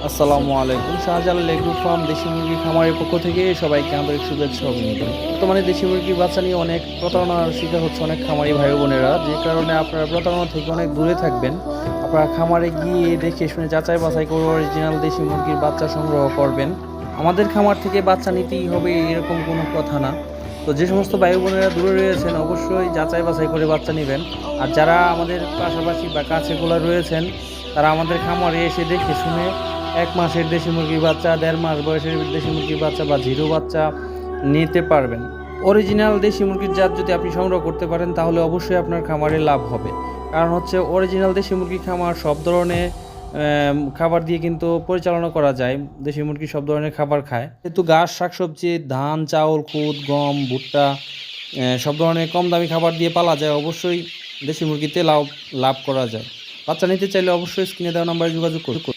আসসালামু আলাইকুম। Shahjalal agro farm দেশি মুরগির খামারের পক্ষ থেকে সবাইকে আন্তরিক শুভেচ্ছা ও অভিনন্দন। বর্তমানে দেশি মুরগির বাচ্চা নিয়ে অনেক প্রতারণার শিকার হচ্ছে অনেক খামারি ভাই বোনেরা, যে কারণে আপনারা প্রতারণা থেকে অনেক দূরে থাকবেন। আপনারা খামারে গিয়ে দেখে শুনে যাচাই বাছাই করে অরিজিনাল দেশি মুরগির বাচ্চা সংগ্রহ করবেন। আমাদের খামার থেকে বাচ্চা নিতেই হবে এরকম কোনো কথা না। তো যে সমস্ত ভাই বোনেরা দূরে রয়েছেন অবশ্যই যাচাই বাছাই করে বাচ্চা নেবেন। আর যারা আমাদের পাশাপাশি বা কাছে গোলা রয়েছেন তারা আমাদের খামারে এসে দেখে শুনে 1 মাসের দেশি মুরগির বাচ্চা, 1.5 মাস বয়সের দেশি মুরগির বাচ্চা বা জিরো বাচ্চা নিতে পারবেন। অরিজিনাল দেশি মুরগির জাত যদি আপনি সংগ্রহ করতে পারেন তাহলে অবশ্যই আপনার খামারে লাভ হবে। কারণ হচ্ছে অরিজিনাল দেশি মুরগি খামার সব ধরনের খাবার দিয়ে কিন্তু পরিচালনা করা যায়। দেশি মুরগি সব ধরনের খাবার খায়, কিন্তু ঘাস, শাকসবজি, ধান, চাউল, খুদ, গম, ভুট্টা সব ধরনের কম দামি খাবার দিয়ে পালা যায়। অবশ্যই দেশি মুরগিতে লাভ লাভ করা যায়। বাচ্চা নিতে চাইলে অবশ্যই স্ক্রিনে দেওয়া নাম্বারে যোগাযোগ করুন।